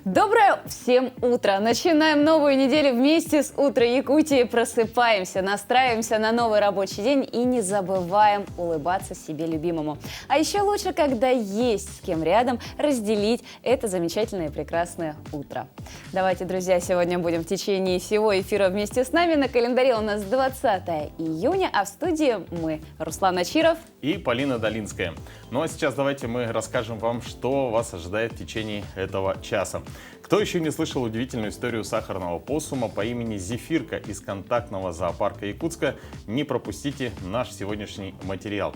Доброе всем утро! Начинаем новую неделю вместе с «Утро Якутии». Просыпаемся, настраиваемся на новый рабочий день и не забываем улыбаться себе любимому. А еще лучше, когда есть с кем рядом разделить это замечательное и прекрасное утро. Давайте, друзья, сегодня будем в течение всего эфира вместе с нами. На календаре у нас 20 июня, а в студии мы, Руслан Ачиров и Полина Долинская. Ну а сейчас давайте мы расскажем вам, что вас ожидает в течение этого часа. Кто еще не слышал удивительную историю сахарного посума по имени Зефирка из контактного зоопарка Якутска, не пропустите наш сегодняшний материал.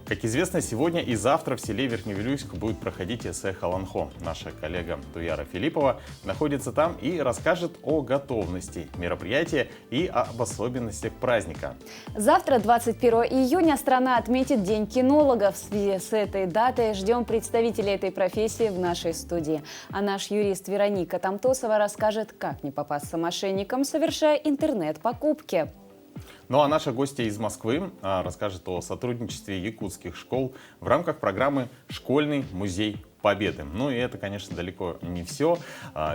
Как известно, сегодня и завтра в селе Верхневилюйск будет проходить эссе «Халанхо». Наша коллега Туяра Филиппова находится там и расскажет о готовности мероприятия и об особенностях праздника. Завтра, 21 июня, страна отметит День кинолога. В связи с этой датой ждем представителей этой профессии в нашей студии. А наш юрист Вероника Тамтосова расскажет, как не попасться мошенникам, совершая интернет-покупки. Ну а наша гостья из Москвы расскажет о сотрудничестве якутских школ в рамках программы «Школьный музей Победы». Ну и это, конечно, далеко не все.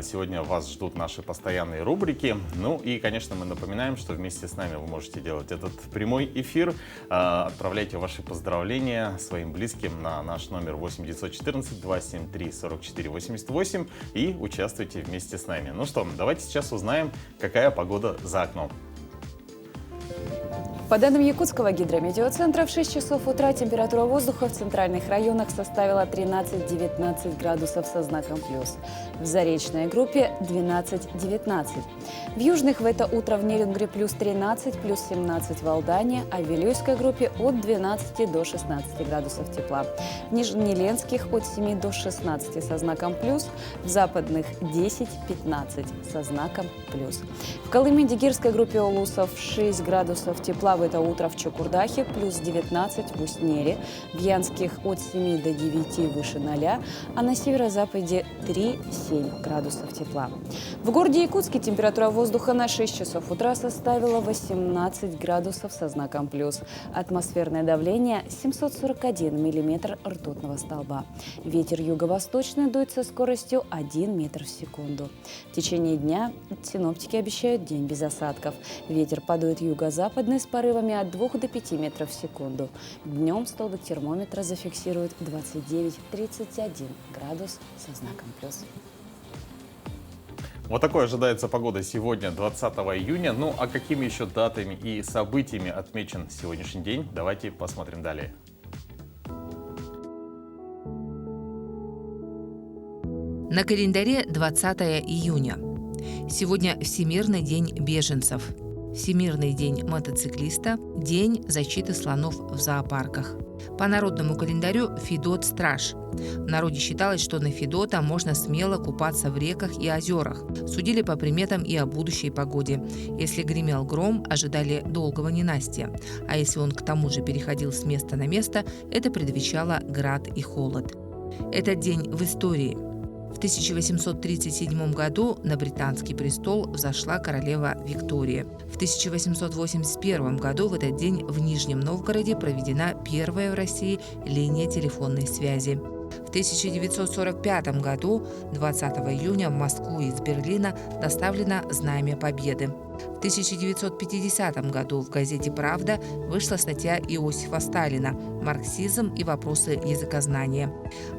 Сегодня вас ждут наши постоянные рубрики. Ну и, конечно, мы напоминаем, что вместе с нами вы можете делать этот прямой эфир. Отправляйте ваши поздравления своим близким на наш номер 8 914 273 44 88 и участвуйте вместе с нами. Ну что, давайте сейчас узнаем, какая погода за окном. По данным Якутского гидрометеоцентра, в 6 часов утра температура воздуха в центральных районах составила 13-19 градусов со знаком плюс. В Заречной группе 12-19. В южных в это утро в Нерюнгри плюс 13, плюс 17 в Алдане, а в Вилюйской группе от 12 до 16 градусов тепла. В Нижнеленских от 7 до 16 со знаком плюс, в западных 10-15 со знаком плюс. В Колыме-Дигирской группе Улусов 6 градусов тепла в это утро в Чукурдахе, плюс 19 в Уснере, в Янских от 7 до 9 выше 0, а на северо-западе 3-7 градусов тепла. В городе Якутске температура воздуха на 6 часов утра составила 18 градусов со знаком плюс. Атмосферное давление 741 миллиметр ртутного столба. Ветер юго-восточный дует со скоростью 1 метр в секунду. В течение дня синоптики обещают день без осадков. Ветер подует юго-западный с порывами от 2 до 5 метров в секунду. Днем столбик термометра зафиксирует 29-31 градус со знаком плюс. Вот такой ожидается погода сегодня, 20 июня. Ну а какими еще датами и событиями отмечен сегодняшний день, давайте посмотрим далее. На календаре 20 июня. Сегодня Всемирный день беженцев, Всемирный день мотоциклиста, День защиты слонов в зоопарках. По народному календарю Федот – страж. В народе считалось, что на Федота можно смело купаться в реках и озерах. Судили по приметам и о будущей погоде. Если гремел гром, ожидали долгого ненастья. А если он к тому же переходил с места на место, это предвещало град и холод. Этот день в истории. В 1837 году на британский престол взошла королева Виктория. В 1881 году в этот день в Нижнем Новгороде проведена первая в России линия телефонной связи. В 1945 году, 20 июня, в Москву из Берлина доставлено Знамя Победы. В 1950 году в газете «Правда» вышла статья Иосифа Сталина «Марксизм и вопросы языкознания».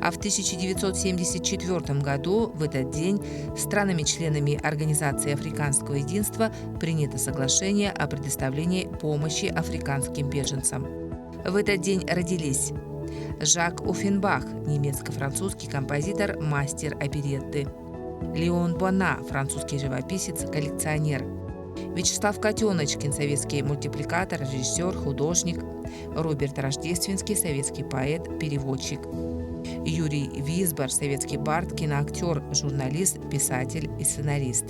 А в 1974 году в этот день странами-членами Организации Африканского единства принято соглашение о предоставлении помощи африканским беженцам. В этот день родились Жак Оффенбах, немецко-французский композитор, мастер оперетты. Леон Бона, французский живописец, коллекционер. Вячеслав Котеночкин, советский мультипликатор, режиссер, художник. Роберт Рождественский, советский поэт, переводчик. Юрий Висбор, советский бард, киноактер, журналист, писатель и сценарист.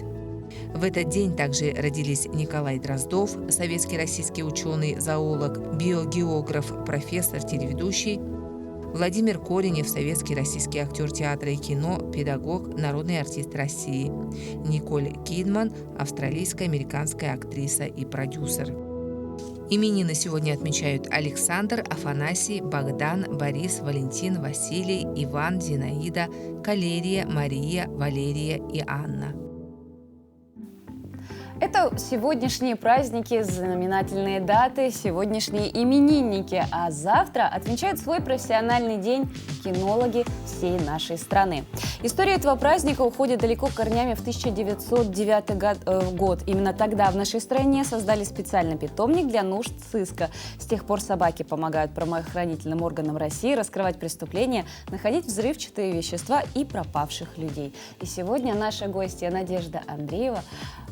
В этот день также родились Николай Дроздов, советский российский ученый, зоолог, биогеограф, профессор, телеведущий. Владимир Коренев, советский российский актер театра и кино, педагог, народный артист России. Николь Кидман, австралийская американская актриса и продюсер. Именины сегодня отмечают Александр, Афанасий, Богдан, Борис, Валентин, Василий, Иван, Зинаида, Калерия, Мария, Валерия и Анна. Это сегодняшние праздники, знаменательные даты, сегодняшние именинники. А завтра отмечают свой профессиональный день кинологи всей нашей страны. История этого праздника уходит далеко корнями в 1909 год. Именно тогда в нашей стране создали специальный питомник для нужд сыска. С тех пор собаки помогают правоохранительным органам России раскрывать преступления, находить взрывчатые вещества и пропавших людей. И сегодня наша гостья Надежда Андреева.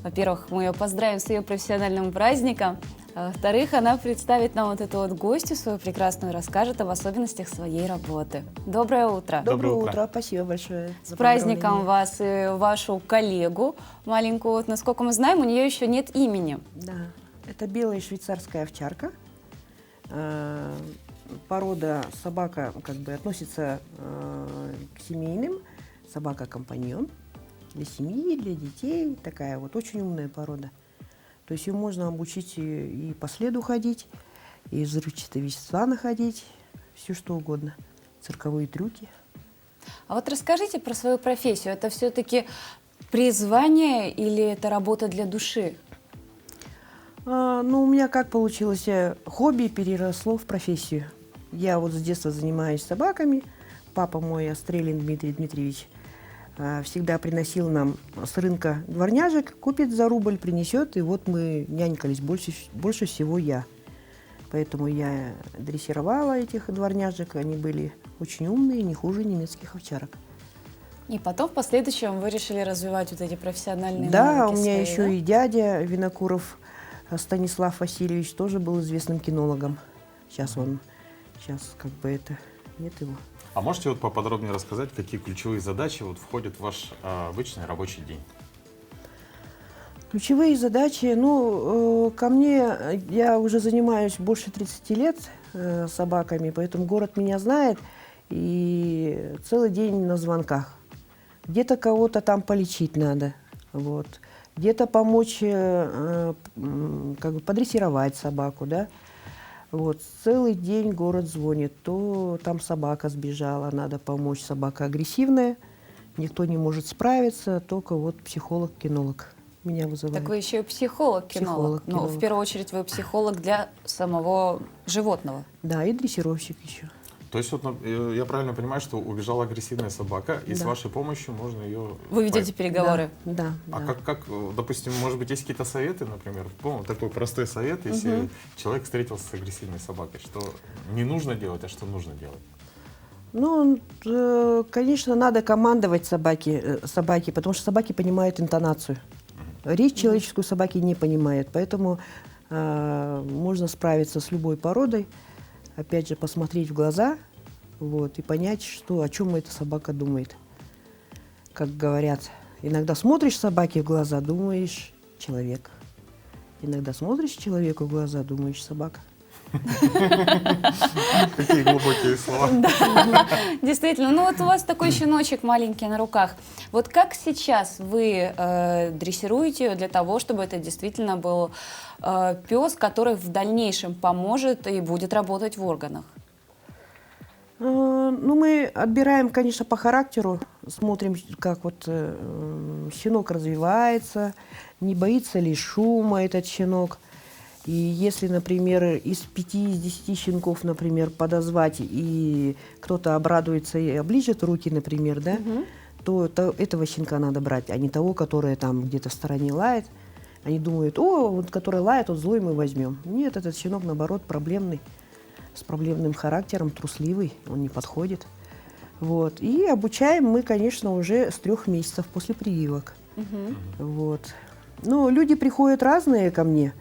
Во-первых, мы ее поздравим с ее профессиональным праздником. А во-вторых, она представит нам вот эту вот гостью свою прекрасную, расскажет об особенностях своей работы. Доброе утро. Доброе утро. Спасибо большое. С праздником вас и вашу коллегу маленькую. Вот, насколько мы знаем, у нее еще нет имени. Да, это белая швейцарская овчарка. Порода собака как бы относится к семейным. Собака-компаньон. Для семьи, для детей. Такая вот очень умная порода. То есть ее можно обучить и по следу ходить, и взрывчатые вещества находить, все что угодно. Цирковые трюки. А вот расскажите про свою профессию. Это все-таки призвание или это работа для души? Ну, у меня как получилось, хобби переросло в профессию. Я вот с детства занимаюсь собаками. Папа мой, Острелин Дмитрий Дмитриевич, всегда приносил нам с рынка дворняжек, купит за рубль, принесет, и вот мы нянькались больше всего я. Поэтому я дрессировала этих дворняжек, они были очень умные, не хуже немецких овчарок. И потом в последующем вы решили развивать вот эти профессиональные Да, навыки у меня свои, еще да? и дядя Винокуров Станислав Васильевич тоже был известным кинологом. Сейчас как бы это, нет его. А можете вот поподробнее рассказать, какие ключевые задачи вот входят в ваш обычный рабочий день? Ключевые задачи, ко мне, я уже занимаюсь больше 30 лет собаками, поэтому город меня знает, и целый день на звонках. Где-то кого-то там полечить надо, вот. Где-то помочь как бы подрессировать собаку, да. Вот, целый день город звонит, то там собака сбежала, надо помочь, собака агрессивная, никто не может справиться, только вот психолог-кинолог меня вызывает. Так вы еще и психолог-кинолог. Но Психолог-кинолог. в первую очередь вы психолог для самого животного. Да, и дрессировщик еще. То есть вот я правильно понимаю, что убежала агрессивная собака, и с Да. вашей помощью можно ее... Вы ведете переговоры. Да, А да. как, допустим, может быть, есть какие-то советы, например, такой простой совет, если человек встретился с агрессивной собакой, что не нужно делать, а что нужно делать? Конечно, надо командовать собаке, потому что собаки понимают интонацию. Речь человеческую собаки не понимают, поэтому можно справиться с любой породой, опять же, посмотреть в глаза, вот, и понять, о чем эта собака думает. Как говорят, иногда смотришь собаке в глаза, думаешь человек. Иногда смотришь человеку в глаза, думаешь собака. Какие глубокие слова. Действительно, вот у вас такой щеночек маленький на руках. Вот как сейчас вы дрессируете ее для того, чтобы это действительно был пес, который в дальнейшем поможет и будет работать в органах? Мы отбираем, конечно, по характеру, смотрим, как вот щенок развивается, не боится ли шума этот щенок. И если, например, из 5-10 щенков, например, подозвать, и кто-то обрадуется и оближет руки, например, да, то этого щенка надо брать, а не того, который там где-то в стороне лает. Они думают, вот который лает, вот злой мы возьмем. Нет, этот щенок, наоборот, проблемный, с проблемным характером, трусливый, он не подходит. Вот. И обучаем мы, конечно, уже с 3 месяцев после прививок. Вот. Люди приходят разные ко мне.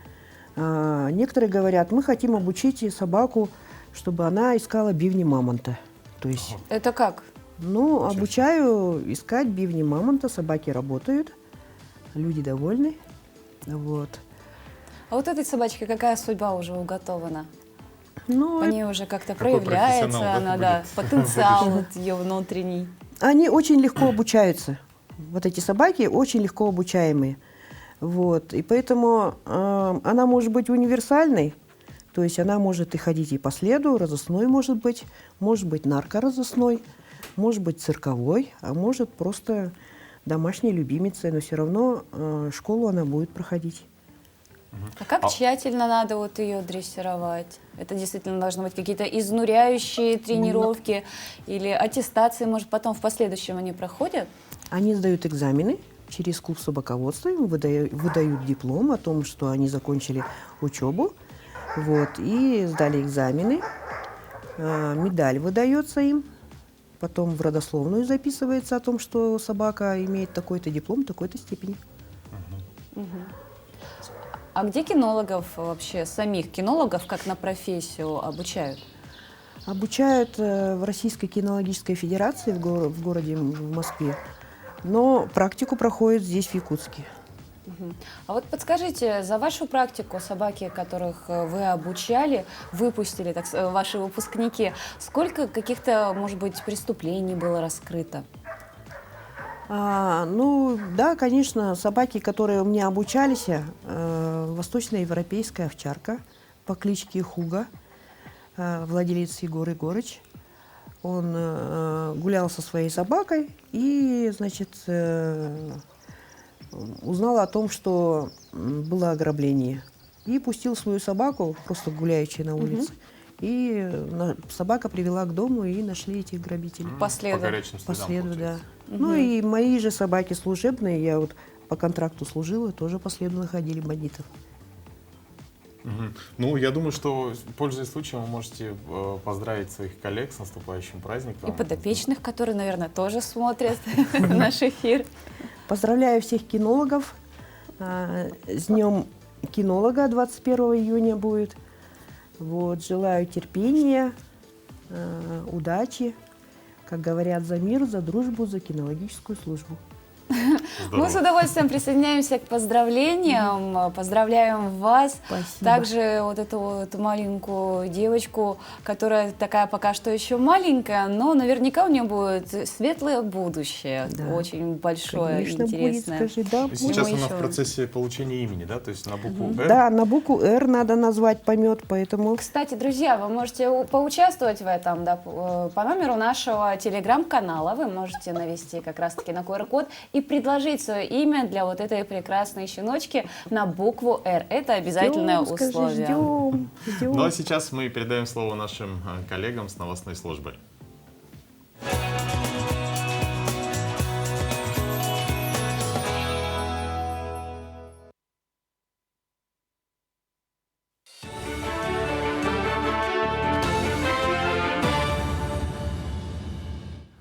Некоторые говорят, мы хотим обучить собаку, чтобы она искала бивни мамонта. То есть, Это как? обучаю искать бивни мамонта, собаки работают, люди довольны. Вот. А вот этой собачке какая судьба уже уготована? По Ну, ней уже как-то Какой проявляется профессионал, да, она, да, будет? потенциал вот ее внутренний. они очень легко обучаются. Вот эти собаки очень легко обучаемые. Вот. И поэтому она может быть универсальной, То есть она может и ходить и по следу, разыскной может быть наркоразыскной, может быть цирковой, а может просто домашней любимицей, но все равно школу она будет проходить. А как тщательно надо вот ее дрессировать? Это действительно должны быть какие-то изнуряющие тренировки или аттестации, может, потом в последующем они проходят? Они сдают экзамены через клуб собаководства, им выдают диплом о том, что они закончили учебу, вот, и сдали экзамены, медаль выдается им, потом в родословную записывается о том, что собака имеет такой-то диплом, такой-то степени. А где кинологов вообще, самих кинологов, как на профессию, обучают? Обучают в Российской кинологической федерации в городе в Москве, но практику проходит здесь, в Якутске. А вот подскажите, за вашу практику собаки, которых вы обучали, выпустили, ваши выпускники, сколько каких-то, может быть, преступлений было раскрыто? Ну, да, конечно, собаки, которые у меня обучались, восточноевропейская овчарка по кличке Хуга, владелец Егор Егорыч. Он гулял со своей собакой и, значит, узнал о том, что было ограбление. И пустил свою собаку, просто гуляющую на улице. И собака привела к дому, и нашли этих грабителей. По следу. По горячим следам, По следу, да. получается. Ну и мои же собаки служебные, я вот по контракту служила, тоже по следу находили бандитов. Ну, я думаю, что, пользуясь случаем, вы можете поздравить своих коллег с наступающим праздником. И подопечных, которые, наверное, тоже смотрят наш эфир. Поздравляю всех кинологов. С Днем кинолога 21 июня будет. Вот, желаю терпения, удачи. Как говорят, за мир, за дружбу, за кинологическую службу. Мы с удовольствием присоединяемся к поздравлениям, поздравляем вас. Спасибо. Также вот эту вот маленькую девочку, которая такая пока что еще маленькая, но наверняка у нее будет светлое будущее, Да. очень большое, Конечно, интересное. будет, скажи, да, И будет. сейчас мы она еще- в процессе получения имени, да? То есть на букву «Р». Да, на букву «Р» надо назвать помет, поэтому... Кстати, друзья, вы можете поучаствовать в этом, да, по номеру нашего телеграм-канала. Вы можете навести как раз-таки на QR-код и предложить свое имя для вот этой прекрасной щеночки на букву «Р». Это обязательное Ждем, скажи, условие. ждем. Ну а сейчас мы передаем слово нашим коллегам с новостной службы.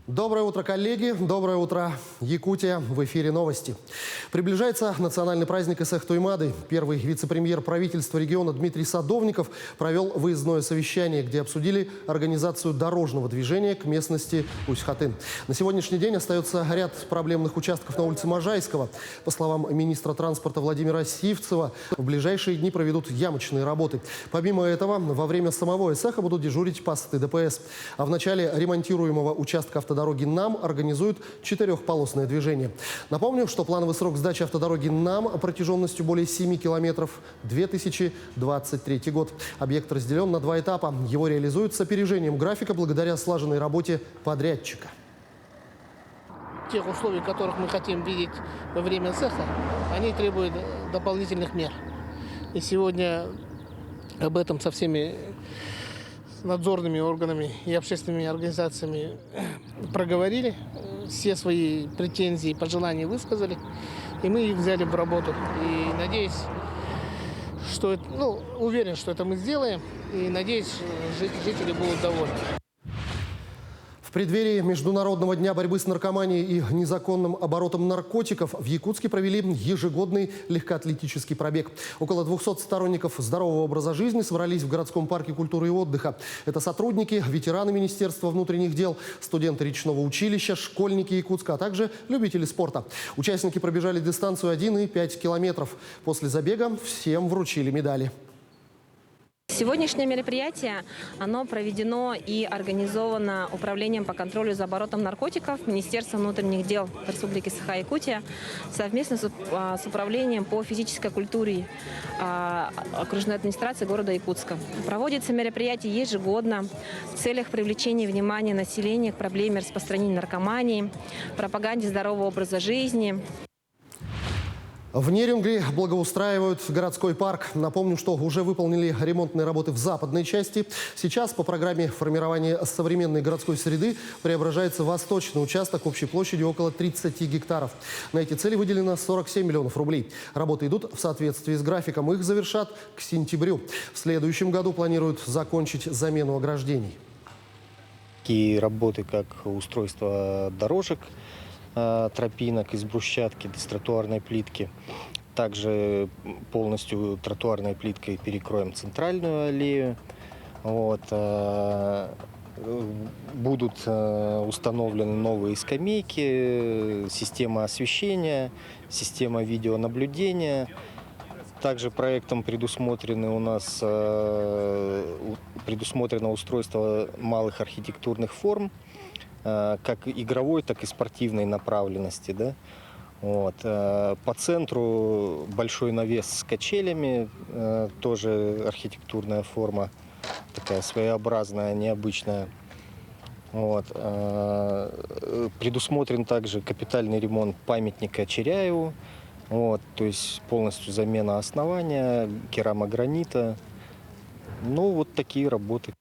Доброе утро, коллеги! Доброе утро, Якутия! В эфире новости. Приближается национальный праздник Исэх-Туймады. Первый вице-премьер правительства региона Дмитрий Садовников провел выездное совещание, где обсудили организацию дорожного движения к местности Усть-Хатын. На сегодняшний день остается ряд проблемных участков на улице Можайского. По словам министра транспорта Владимира Сивцева, в ближайшие дни проведут ямочные работы. Помимо этого, во время самого Исэха будут дежурить посты ДПС. А в начале ремонтируемого участка автодороги НАМ организуют 4-полосное движение. Напомню, что плановый срок сдачи автодороги НАМ протяженностью более 7 километров – 2023 год. Объект разделен на 2 этапа. Его реализуют с опережением графика благодаря слаженной работе подрядчика. Тех условий, которых мы хотим видеть во время цеха, они требуют дополнительных мер. И сегодня об этом со всеми надзорными органами и общественными организациями проговорили, все свои претензии и пожелания высказали, и мы их взяли в работу. И надеюсь, что уверен, что это мы сделаем, и надеюсь, жители будут довольны. В преддверии Международного дня борьбы с наркоманией и незаконным оборотом наркотиков в Якутске провели ежегодный легкоатлетический пробег. Около 200 сторонников здорового образа жизни собрались в городском парке культуры и отдыха. Это сотрудники, ветераны Министерства внутренних дел, студенты речного училища, школьники Якутска, а также любители спорта. Участники пробежали дистанцию 1,5 километров. После забега всем вручили медали. Сегодняшнее мероприятие, оно проведено и организовано Управлением по контролю за оборотом наркотиков Министерства внутренних дел Республики Саха-Якутия совместно с Управлением по физической культуре окружной администрации города Якутска. Проводится мероприятие ежегодно в целях привлечения внимания населения к проблеме распространения наркомании, пропаганде здорового образа жизни. В Нерюнгри благоустраивают городской парк. Напомню, что уже выполнили ремонтные работы в западной части. Сейчас по программе формирования современной городской среды преображается восточный участок общей площадью около 30 гектаров. На эти цели выделено 47 миллионов рублей. Работы идут в соответствии с графиком. Их завершат к сентябрю. В следующем году планируют закончить замену ограждений. Такие работы, как устройство дорожек, тропинок из брусчатки, из тротуарной плитки. Также полностью тротуарной плиткой перекроем центральную аллею. Будут установлены новые скамейки, система освещения, система видеонаблюдения. Также проектом предусмотрено устройство малых архитектурных форм, как игровой, так и спортивной направленности. Да? По центру большой навес с качелями, тоже архитектурная форма, такая своеобразная, необычная. Предусмотрен также капитальный ремонт памятника Черяеву, то есть полностью замена основания, керамогранита. Такие работы.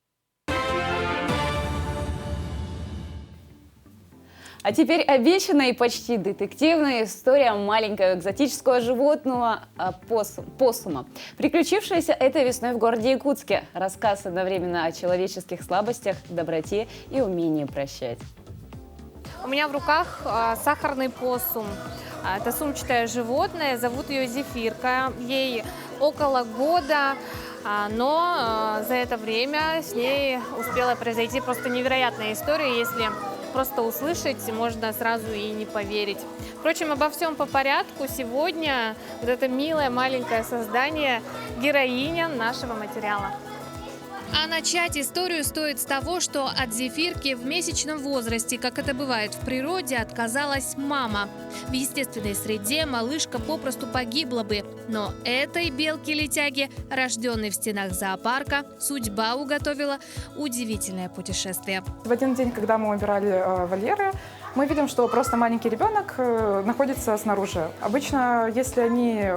А теперь обещанная и почти детективная история маленького экзотического животного поссума, приключившаяся этой весной в городе Якутске. Рассказ одновременно о человеческих слабостях, доброте и умении прощать. У меня в руках сахарный поссум. Это сумчатое животное, зовут ее Зефирка. Ей около года, но за это время с ней успела произойти просто невероятная история. Если просто услышать, можно сразу и не поверить. Впрочем, обо всем по порядку. Сегодня вот это милое маленькое создание – героиня нашего материала. А начать историю стоит с того, что от Зефирки в месячном возрасте, как это бывает в природе, отказалась мама. В естественной среде малышка попросту погибла бы. Но этой белке-летяге, рожденной в стенах зоопарка, судьба уготовила удивительное путешествие. В один день, когда мы убирали вольеры, мы видим, что просто маленький ребенок находится снаружи. Обычно, если они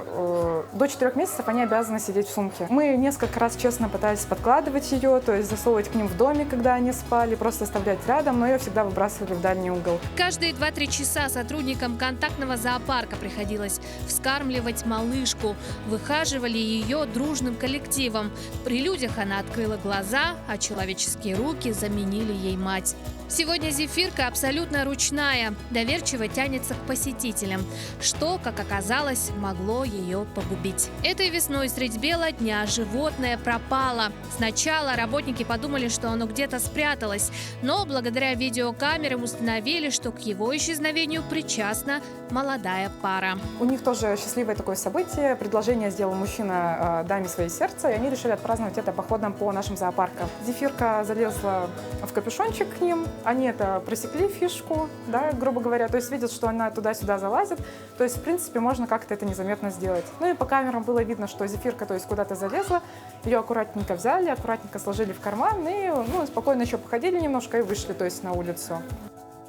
до 4 месяцев, они обязаны сидеть в сумке. Мы несколько раз честно пытались подкладывать ее, то есть засовывать к ним в домик, когда они спали, просто оставлять рядом, но ее всегда выбрасывали в дальний угол. Каждые 2-3 часа сотрудникам контактного зоопарка приходилось вскармливать малышку. Выхаживали ее дружным коллективом. При людях она открыла глаза, а человеческие руки заменили ей мать. Сегодня Зефирка абсолютно ручная, доверчиво тянется к посетителям, что, как оказалось, могло ее погубить. Этой весной средь бела дня животное пропало. Сначала работники подумали, что оно где-то спряталось, но благодаря видеокамерам установили, что к его исчезновению причастна молодая пара. У них тоже счастливое такое событие. Предложение сделал мужчина даме своей сердца, и они решили отпраздновать это походом по нашим зоопаркам. Зефирка залезла в капюшончик к ним. Они это просекли фишку, да, грубо говоря, то есть видят, что она туда-сюда залазит, то есть, в принципе, можно как-то это незаметно сделать. Ну и по камерам было видно, что Зефирка, то есть, куда-то залезла, ее аккуратненько взяли, аккуратненько сложили в карман и, спокойно еще походили немножко и вышли, то есть, на улицу.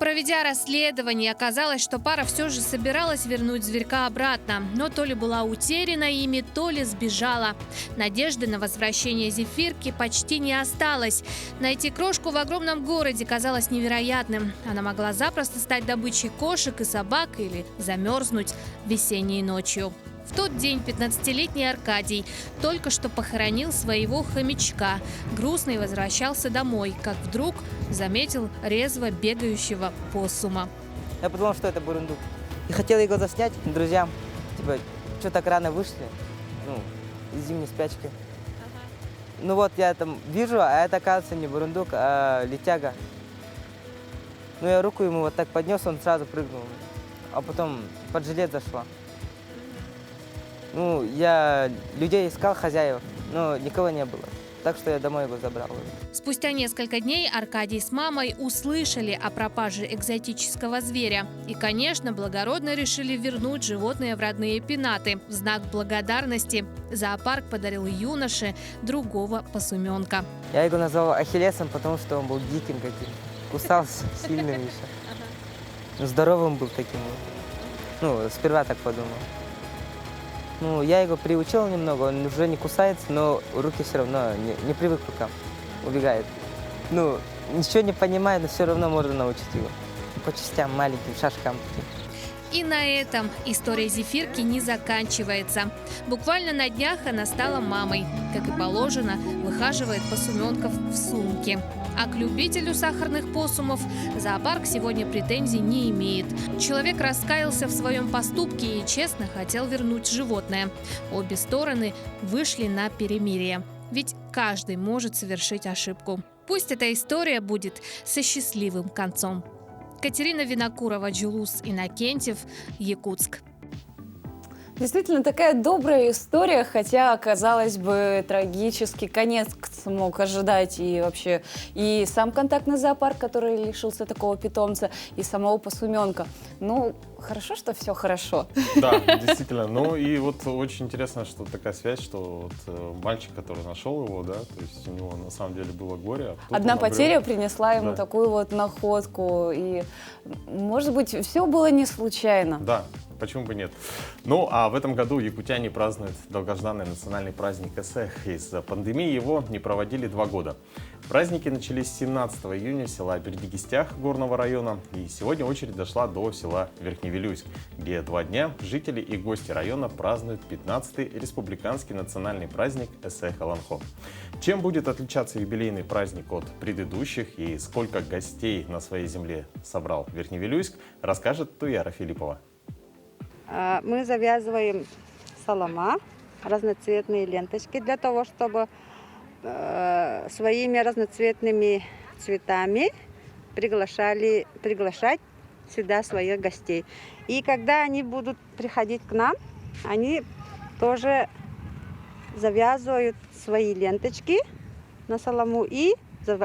Проведя расследование, оказалось, что пара все же собиралась вернуть зверька обратно, но то ли была утеряна ими, то ли сбежала. Надежды на возвращение Зефирки почти не осталось. Найти крошку в огромном городе казалось невероятным. Она могла запросто стать добычей кошек и собак или замерзнуть весенней ночью. В тот день 15-летний Аркадий только что похоронил своего хомячка. Грустный возвращался домой, как вдруг заметил резво бегающего поссума. Я подумал, что это бурундук. И хотел его заснять друзьям. Что так рано вышли? Из зимней спячки. Я там вижу, а это, оказывается, не бурундук, а летяга. Я руку ему вот так поднес, он сразу прыгнул. А потом под жилет зашла. Я людей искал, хозяев, но никого не было. так что я домой его забрал. Спустя несколько дней Аркадий с мамой услышали о пропаже экзотического зверя. И, конечно, благородно решили вернуть животное в родные пенаты. В знак благодарности зоопарк подарил юноше другого посуменка. Я его назвал Ахиллесом, потому что он был диким каким. Кусался сильным еще. Здоровым был таким. Ну, сперва так подумал. Ну, я его приучил немного, он уже не кусается, но руки все равно не привык к рукам, убегает. Ну, ничего не понимает, но все равно можно научить его. По частям, маленьким шажкам. И на этом история Зефирки не заканчивается. Буквально на днях она стала мамой. Как и положено, выхаживает посуменков в сумке. А к любителю сахарных посумов зоопарк сегодня претензий не имеет. Человек раскаялся в своем поступке и честно хотел вернуть животное. Обе стороны вышли на перемирие. Ведь каждый может совершить ошибку. Пусть эта история будет со счастливым концом. Катерина Винокурова, Джулус Иннокентьев, Якутск. Действительно, такая добрая история, хотя, казалось бы, трагический конец мог ожидать и вообще и сам контактный зоопарк, который лишился такого питомца, и самого посуменка. Ну, хорошо, что все хорошо. Да, действительно. Ну и вот очень интересно, что такая связь, что вот мальчик, который нашел его, да, то есть у него на самом деле было горе. А тут одна он обрел... потеря принесла ему Да. такую вот находку. И, может быть, все было не случайно. Да, почему бы нет? Ну, а в этом году якутяне празднуют долгожданный национальный праздник Эсэх. Из-за пандемии его не проводили 2 года. Праздники начались 17 июня в села Бердикистях горного района. И сегодня очередь дошла до села Верхневилюйск, где 2 дня жители и гости района празднуют 15-й республиканский национальный праздник Эсэх Аланхо. Чем будет отличаться юбилейный праздник от предыдущих и сколько гостей на своей земле собрал Верхневилюйск, расскажет Туяра Филиппова. Мы завязываем солома, разноцветные ленточки для того, чтобы своими разноцветными цветами приглашать сюда своих гостей. И когда они будут приходить к нам, они тоже завязывают свои ленточки на солому и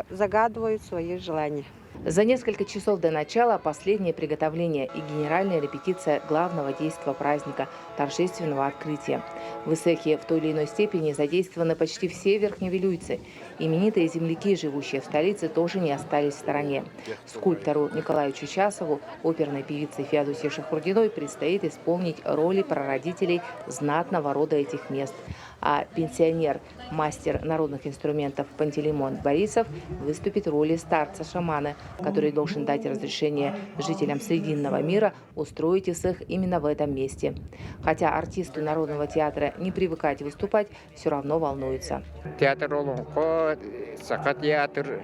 загадывают свои желания. За несколько часов до начала последнее приготовление и генеральная репетиция главного действа праздника – торжественного открытия. В Эсэхе в той или иной степени задействованы почти все верхневилюйцы. Именитые земляки, живущие в столице, тоже не остались в стороне. Скульптору Николаю Чучасову, оперной певице Феодосии Шахурдиной предстоит исполнить роли прародителей знатного рода этих мест. А пенсионер, мастер народных инструментов Пантелеймон Борисов выступит в роли старца-шамана, который должен дать разрешение жителям Срединного мира устроить Эсэх именно в этом месте. Хотя артисту Народного театра не привыкать выступать, все равно волнуется. Театр Олонхо, Саха-театр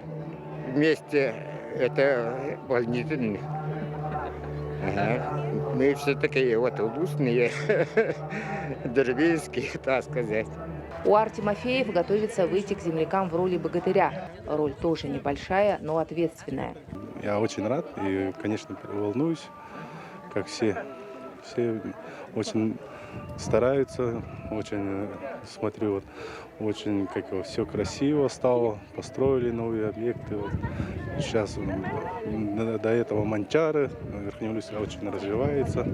вместе – это волнительно. Ага. Мы все такие вот устные, деревенские, так сказать. Уар Тимофеев готовится выйти к землякам в роли богатыря. Роль тоже небольшая, но ответственная. Я очень рад и, конечно, волнуюсь, как все. Все очень стараются, очень смотрю, очень все красиво стало, построили новые объекты. Сейчас до этого Манчары, Верхневилюйск очень развивается,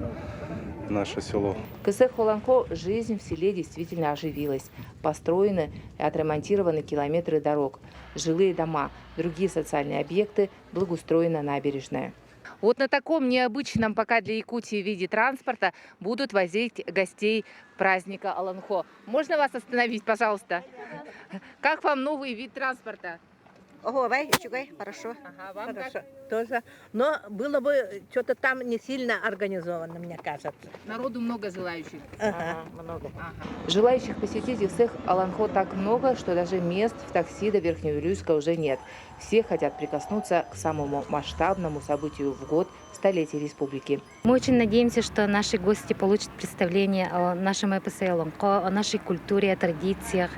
наше село. К Эсэху Аланхо жизнь в селе действительно оживилась. Построены и отремонтированы километры дорог, жилые дома, другие социальные объекты, благоустроена набережная. Вот на таком необычном пока для Якутии виде транспорта будут возить гостей праздника Аланхо. Можно вас остановить, пожалуйста? Как вам новый вид транспорта? Ого, хорошо. Ага, вам хорошо. как? Тоже. Но было бы что-то там не сильно организовано, мне кажется. Народу много желающих. Ага, много. Ага. Желающих посетить Эсэх Аланхо так много, что даже мест в такси до Верхневилюйска уже нет. Все хотят прикоснуться к самому масштабному событию в год столетия республики. Мы очень надеемся, что наши гости получат представление о нашем эпосе Аланхо, о нашей культуре, о традициях.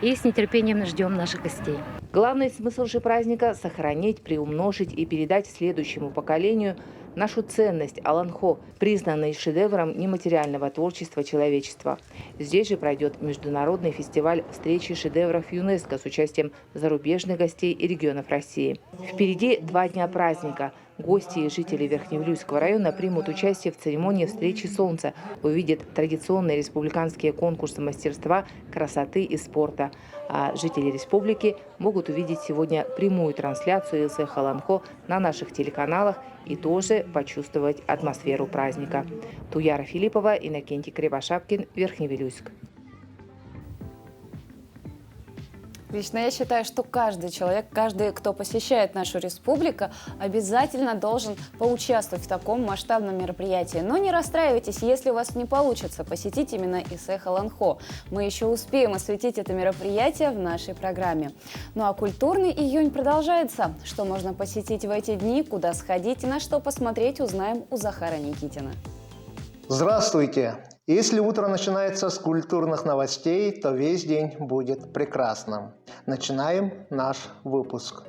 И с нетерпением ждем наших гостей. Главный смысл же праздника – сохранить, приумножить и передать следующему поколению нашу ценность Аланхо, признанной шедевром нематериального творчества человечества. Здесь же пройдет международный фестиваль встречи шедевров ЮНЕСКО с участием зарубежных гостей и регионов России. Впереди 2 дня праздника. Гости и жители Верхневилюйского района примут участие в церемонии встречи солнца, увидят традиционные республиканские конкурсы мастерства, красоты и спорта. А жители республики могут увидеть сегодня прямую трансляцию СЭХ Аланхо на наших телеканалах и тоже почувствовать атмосферу праздника. Туяра Филиппова, Иннокентий Кривошапкин, Верхневилюйск. Лично я считаю, что каждый человек, каждый, кто посещает нашу республику, обязательно должен поучаствовать в таком масштабном мероприятии. Но не расстраивайтесь, если у вас не получится посетить именно СЭХ Аланхо. Мы еще успеем осветить это мероприятие в нашей программе. Ну а культурный июнь продолжается. Что можно посетить в эти дни, куда сходить и на что посмотреть, узнаем у Захара Никитина. Здравствуйте! Если утро начинается с культурных новостей, то весь день будет прекрасным. Начинаем наш выпуск.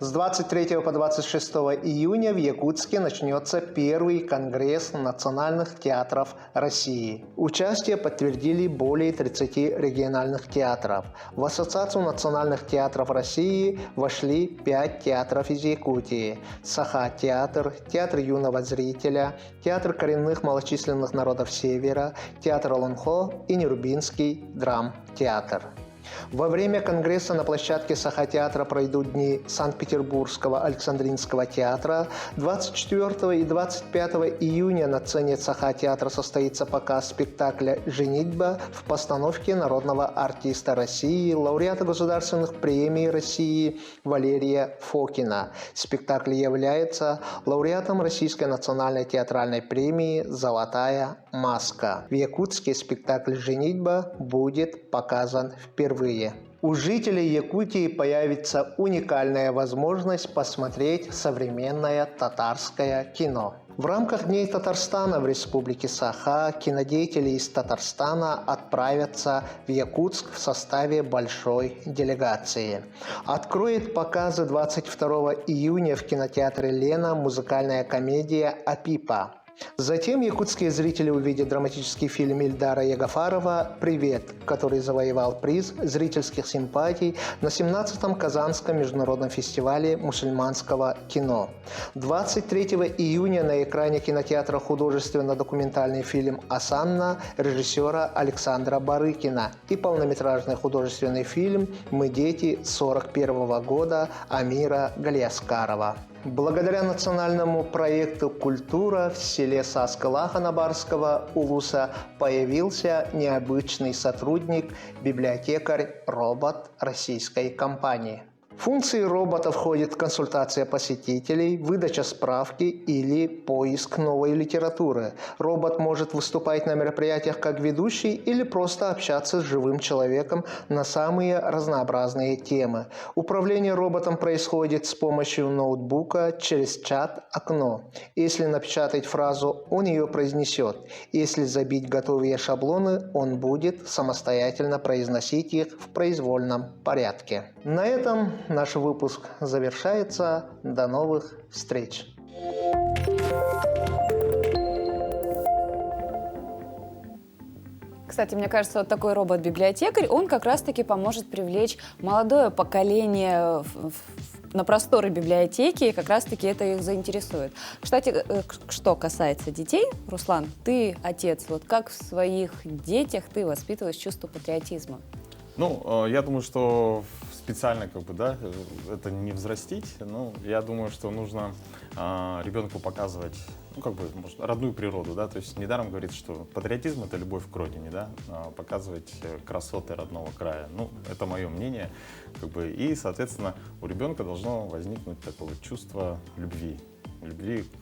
С 23 по 26 июня в Якутске начнется первый конгресс национальных театров России. Участие подтвердили более 30 региональных театров. В Ассоциацию национальных театров России вошли 5 театров из Якутии: Саха-театр, Театр юного зрителя, Театр коренных малочисленных народов Севера, Театр Аланхо и Нерубинский драм-театр. Во время конгресса на площадке Саха-театра пройдут дни Санкт-Петербургского Александринского театра. 24 и 25 июня на сцене Саха-театра состоится показ спектакля «Женитьба» в постановке народного артиста России, лауреата государственных премий России Валерия Фокина. Спектакль является лауреатом Российской национальной театральной премии «Золотая маска». В Якутске спектакль «Женитьба» будет показан впервые. У жителей Якутии появится уникальная возможность посмотреть современное татарское кино. В рамках Дней Татарстана в Республике Саха кинодеятели из Татарстана отправятся в Якутск в составе большой делегации. Откроет показы 22 июня в кинотеатре «Лена» музыкальная комедия «Апипа». Затем якутские зрители увидят драматический фильм Ильдара Ягафарова «Привет», который завоевал приз зрительских симпатий на 17-м Казанском международном фестивале мусульманского кино. 23 июня на экране кинотеатра художественно-документальный фильм «Осанна» режиссера Александра Барыкина и полнометражный художественный фильм «Мы дети» 1941 года Амира Галиаскарова. Благодаря национальному проекту «Культура» в селе Саскалаха-Набарского улуса появился необычный сотрудник, библиотекарь-робот российской компании. В функции робота входит консультация посетителей, выдача справки или поиск новой литературы. Робот может выступать на мероприятиях как ведущий или просто общаться с живым человеком на самые разнообразные темы. Управление роботом происходит с помощью ноутбука через чат-окно. Если напечатать фразу, он ее произнесет. Если забить готовые шаблоны, он будет самостоятельно произносить их в произвольном порядке. На этом наш выпуск завершается. До новых встреч! Кстати, мне кажется, вот такой робот-библиотекарь, он как раз-таки поможет привлечь молодое поколение на просторы библиотеки, и как раз-таки это их заинтересует. Кстати, что касается детей, Руслан, ты отец, вот как в своих детях ты воспитываешь чувство патриотизма? Ну, я думаю, что специально это не взрастить, но я думаю, что нужно ребенку показывать, может, родную природу, да, то есть недаром говорится, что патриотизм — это любовь к родине, да, показывать красоты родного края, это мое мнение, и, соответственно, у ребенка должно возникнуть такое чувство любви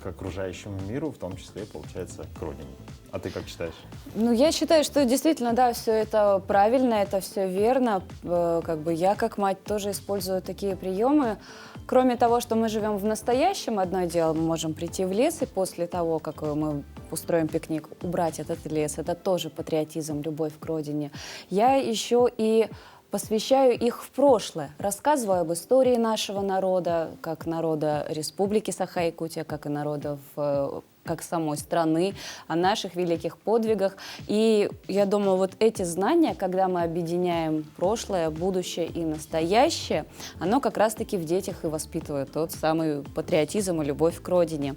к окружающему миру, в том числе, получается, к родине. А ты как считаешь? Ну, я считаю, что действительно, да, все это правильно, это все верно. Как бы я, как мать, тоже использую такие приемы. Кроме того, что мы живем в настоящем, одно дело, мы можем прийти в лес, и после того, как мы устроим пикник, убрать этот лес. Это тоже патриотизм, любовь к родине. Я еще и посвящаю их в прошлое, рассказываю об истории нашего народа, как народа Республики Саха-Якутия, как и народов как самой страны, о наших великих подвигах. И я думаю, вот эти знания, когда мы объединяем прошлое, будущее и настоящее, оно как раз-таки в детях и воспитывает тот самый патриотизм и любовь к родине.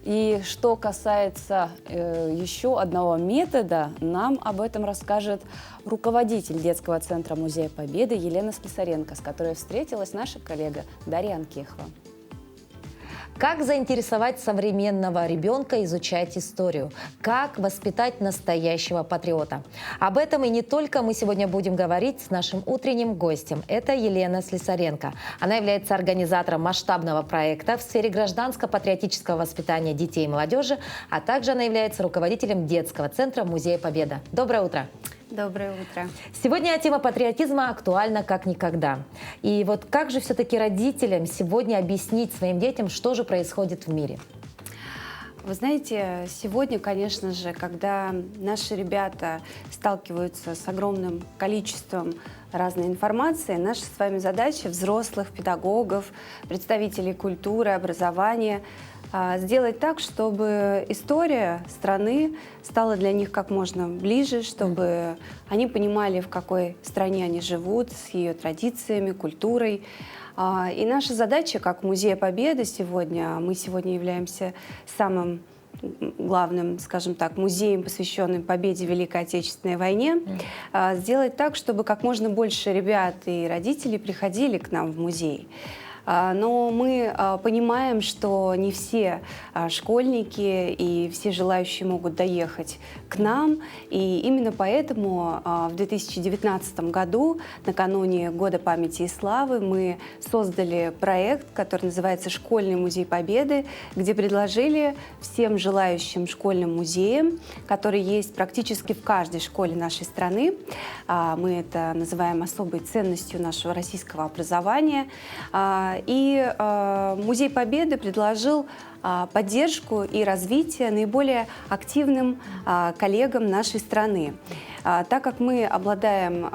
И что касается еще одного метода, нам об этом расскажет руководитель детского центра Музея Победы Елена Слесаренко, с которой встретилась наша коллега Дарья Анкехова. Как заинтересовать современного ребенка изучать историю? Как воспитать настоящего патриота? Об этом и не только мы сегодня будем говорить с нашим утренним гостем. Это Елена Слесаренко. Она является организатором масштабного проекта в сфере гражданско-патриотического воспитания детей и молодежи, а также она является руководителем детского центра Музея Победа. Доброе утро! Доброе утро. Сегодня тема патриотизма актуальна как никогда. И вот как же все-таки родителям сегодня объяснить своим детям, что же происходит в мире? Вы знаете, сегодня, конечно же, когда наши ребята сталкиваются с огромным количеством разной информации, наша с вами задача, взрослых, педагогов, представителей культуры, образования, сделать так, чтобы история страны стала для них как можно ближе, чтобы они понимали, в какой стране они живут, с ее традициями, культурой. И наша задача, как Музея Победы сегодня, мы сегодня являемся самым главным, скажем так, музеем, посвященным победе в Великой Отечественной войне, сделать так, чтобы как можно больше ребят и родителей приходили к нам в музей. Но мы понимаем, что не все школьники и все желающие могут доехать к нам. И именно поэтому в 2019 году, накануне Года памяти и славы, мы создали проект, который называется «Школьный музей Победы», где предложили всем желающим школьным музеям, которые есть практически в каждой школе нашей страны, мы это называем особой ценностью нашего российского образования, и Музей Победы предложил поддержку и развитие наиболее активным коллегам нашей страны. Так как мы обладаем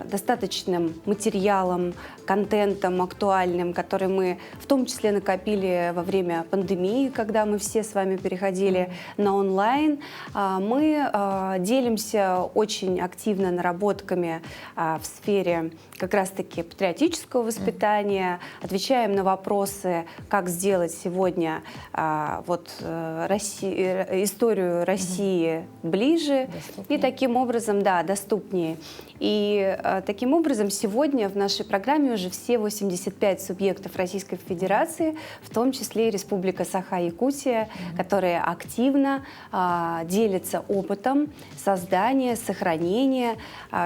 достаточным материалом, контентом актуальным, который мы в том числе накопили во время пандемии, когда мы все с вами переходили на онлайн, мы делимся очень активно наработками в сфере как раз-таки патриотического воспитания, отвечаем на вопросы, как сделать сегодня историю России ближе и таким образом, да, доступнее. И таким образом сегодня в нашей программе уже все 85 субъектов Российской Федерации, в том числе и Республика Саха-Якутия, которые активно делятся опытом создания, сохранения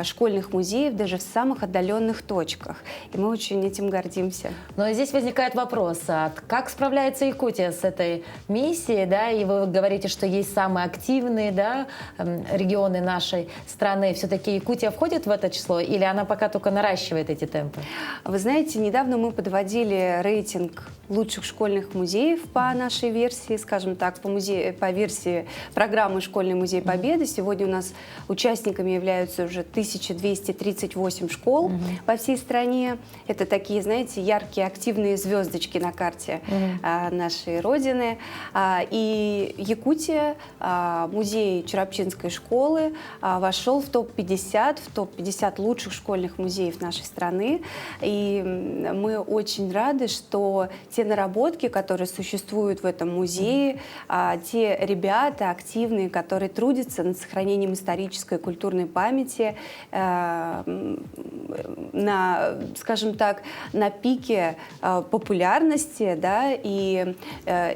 школьных музеев даже в самых отдаленных точках. И мы очень этим гордимся. Но здесь возникает вопрос, как справляется Якутия с этой миссией, да, и вы говорите, что есть самые активные, да, регионы нашей страны. Все-таки Якутия входит в это число или она пока только наращивает эти темпы? Вы знаете, недавно мы подводили рейтинг лучших школьных музеев по нашей версии, скажем так, по версии программы «Школьный музей Победы». Сегодня у нас участниками являются уже 1238 школ по всей стране. Это такие, знаете, яркие, активные звездочки на карте нашей Родины. И Якутия, музей Чурапчинской школы, вошел в топ-50 лучших школьных музеев нашей страны. И мы очень рады, что те наработки, которые существуют в этом музее, те ребята активные, которые трудятся над сохранением исторической и культурной памяти, скажем так, на пике популярности, да, и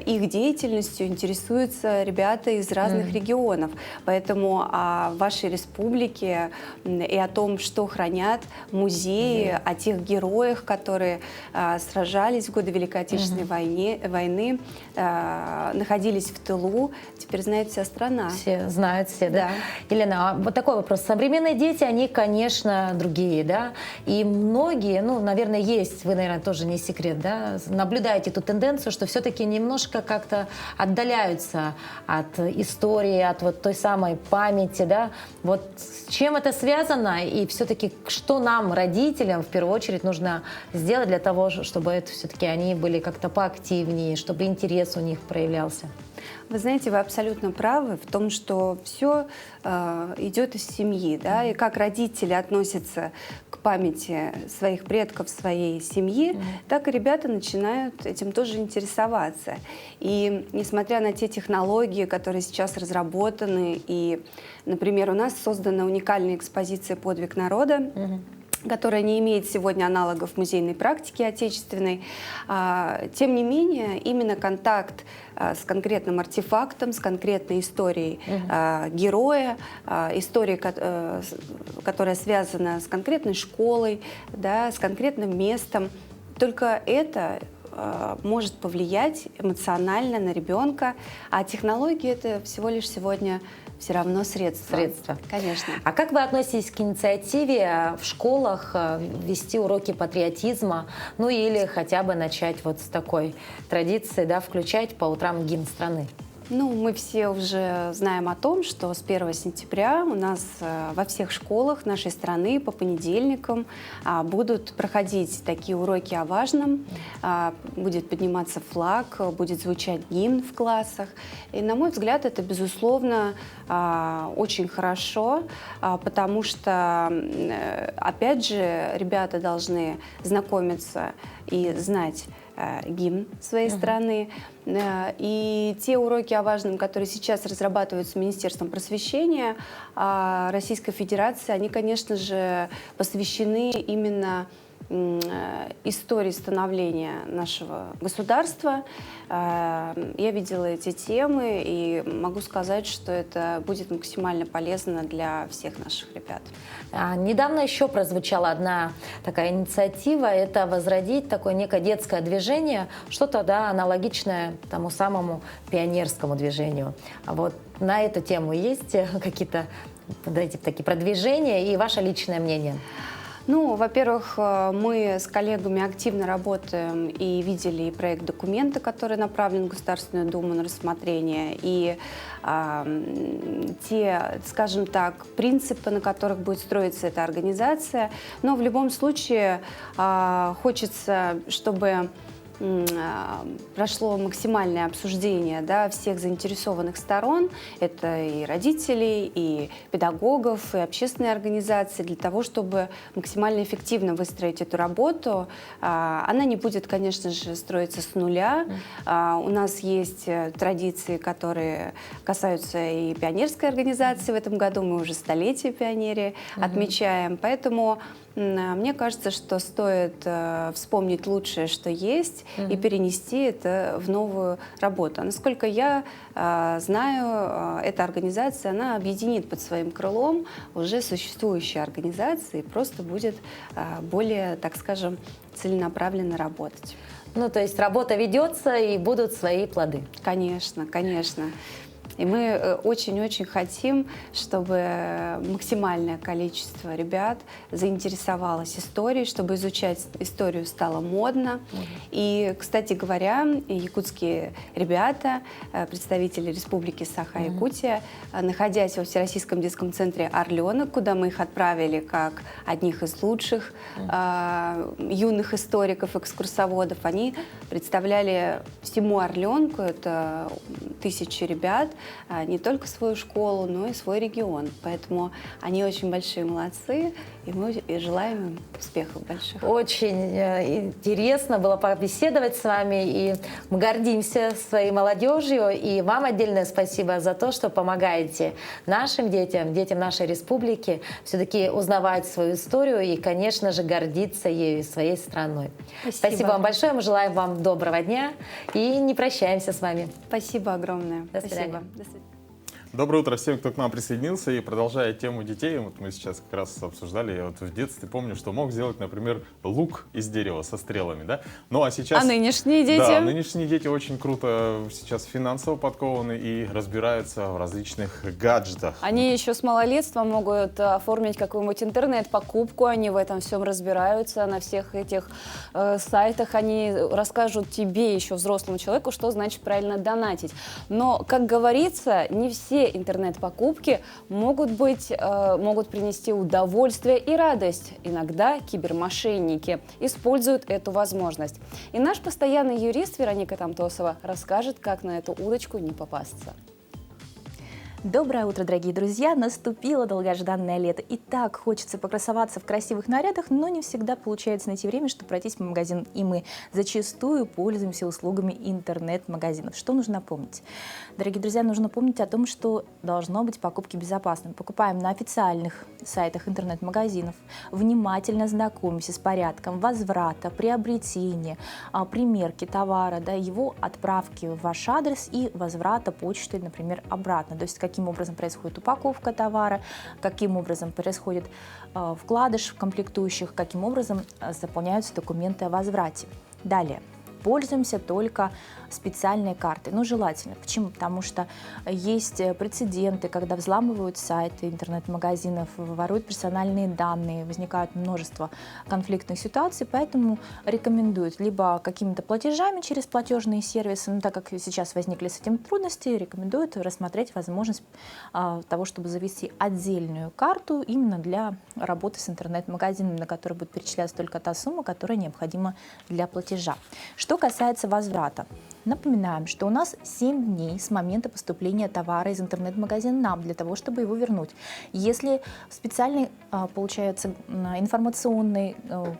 их деятельностью интересуются ребята из разных регионов. Поэтому о вашей республике и о том, что хранят музеи, о тех героях, которые сражались в годы Великой Отечественной Отечественной войны, находились в тылу, теперь знает вся страна. Все знают, все, да? Елена, вот такой вопрос. Современные дети, они, конечно, другие, да? И многие, ну, наверное, есть, вы, наверное, тоже не секрет, да, наблюдаете эту тенденцию, что все-таки немножко как-то отдаляются от истории, от вот той самой памяти, да? Вот с чем это связано и все-таки что нам, родителям, в первую очередь нужно сделать для того, чтобы это все-таки они были как-то поактивнее, чтобы интерес у них проявлялся? Вы знаете, вы абсолютно правы в том, что все идет из семьи, да, и как родители относятся к памяти своих предков, своей семьи, так и ребята начинают этим тоже интересоваться. И несмотря на те технологии, которые сейчас разработаны, и, например, у нас создана уникальная экспозиция «Подвиг народа», которая не имеет сегодня аналогов в музейной практике отечественной. Тем не менее, именно контакт с конкретным артефактом, с конкретной историей героя, историей, которая связана с конкретной школой, да, с конкретным местом, только это может повлиять эмоционально на ребенка, а технологии — это всего лишь сегодня все равно средства. Конечно. А как вы относитесь к инициативе в школах вести уроки патриотизма, ну или хотя бы начать вот с такой традиции, да, включать по утрам гимн страны? Ну, мы все уже знаем о том, что с 1 сентября у нас во всех школах нашей страны по понедельникам будут проходить такие уроки о важном, будет подниматься флаг, будет звучать гимн в классах. И, на мой взгляд, это, безусловно, очень хорошо, потому что, опять же, ребята должны знакомиться и знать гимн своей страны. И те уроки о важном, которые сейчас разрабатываются Министерством просвещения Российской Федерации, они, конечно же, посвящены именно истории становления нашего государства. Я видела эти темы и могу сказать, что это будет максимально полезно для всех наших ребят. Недавно еще прозвучала одна такая инициатива, это возродить такое некое детское движение, что-то, да, аналогичное тому самому пионерскому движению. Вот на эту тему есть какие-то, дайте, такие продвижения и ваше личное мнение? Ну, во-первых, мы с коллегами активно работаем и видели проект документа, который направлен в Государственную Думу на рассмотрение, и те, скажем так, принципы, на которых будет строиться эта организация. Но в любом случае хочется, чтобы прошло максимальное обсуждение, да, всех заинтересованных сторон, это и родителей, и педагогов, и общественные организации, для того, чтобы максимально эффективно выстроить эту работу. Она не будет, конечно же, строиться с нуля. У нас есть традиции, которые касаются и пионерской организации. В этом году мы уже столетие пионерии отмечаем, поэтому мне кажется, что стоит вспомнить лучшее, что есть, и перенести это в новую работу. Насколько я знаю, эта организация, она объединит под своим крылом уже существующие организации и просто будет более, так скажем, целенаправленно работать. Ну, то есть работа ведется и будут свои плоды. Конечно, конечно. И мы очень-очень хотим, чтобы максимальное количество ребят заинтересовалось историей, чтобы изучать историю стало модно. И, кстати говоря, якутские ребята, представители Республики Саха-Якутия, находясь во Всероссийском детском центре «Орленок», куда мы их отправили как одних из лучших юных историков, экскурсоводов, они представляли всему Орленку, это тысячи ребят, не только свою школу, но и свой регион. Поэтому они очень большие молодцы, и мы желаем им успехов больших. Очень интересно было побеседовать с вами, и мы гордимся своей молодежью, и вам отдельное спасибо за то, что помогаете нашим детям, детям нашей республики, все-таки узнавать свою историю и, конечно же, гордиться ею и своей страной. Спасибо вам большое, мы желаем вам доброго дня и не прощаемся с вами. Спасибо огромное. До свидания. Спасибо. До свидания. Доброе утро всем, кто к нам присоединился. И продолжая тему детей, вот мы сейчас как раз обсуждали, я вот в детстве помню, что мог сделать, например, лук из дерева со стрелами, да? Ну а сейчас... А нынешние дети? Да, нынешние дети очень круто сейчас финансово подкованы и разбираются в различных гаджетах. Они еще с малолетства могут оформить какую-нибудь интернет-покупку, они в этом всем разбираются, на всех этих сайтах они расскажут тебе, еще взрослому человеку, что значит правильно донатить. Но, как говорится, не все интернет-покупки могут принести удовольствие и радость. Иногда кибермошенники используют эту возможность. И наш постоянный юрист Вероника Тамтосова расскажет, как на эту удочку не попасться. Доброе утро, дорогие друзья! Наступило долгожданное лето. И так хочется покрасоваться в красивых нарядах, но не всегда получается найти время, чтобы пройтись по магазинам. И мы зачастую пользуемся услугами интернет-магазинов. Что нужно помнить? Дорогие друзья, нужно помнить о том, что должно быть покупки безопасными. Покупаем на официальных сайтах интернет-магазинов. Внимательно знакомимся с порядком возврата, приобретения, примерки товара, да, его отправки в ваш адрес и возврата почтой, например, обратно. То есть каким образом происходит упаковка товара, каким образом происходит вкладыш в комплектующих, каким образом заполняются документы о возврате. Далее. Пользуемся только специальной картой. Ну, желательно. Почему? Потому что есть прецеденты, когда взламывают сайты интернет-магазинов, воруют персональные данные, возникает множество конфликтных ситуаций, поэтому рекомендуют либо какими-то платежами через платежные сервисы, но так как сейчас возникли с этим трудности, рекомендуют рассмотреть возможность того, чтобы завести отдельную карту именно для работы с интернет-магазином, на который будет перечисляться только та сумма, которая необходима для платежа. Что касается возврата, напоминаем, что у нас 7 дней с момента поступления товара из интернет-магазина нам для того, чтобы его вернуть. Если в специальной, получается, информационной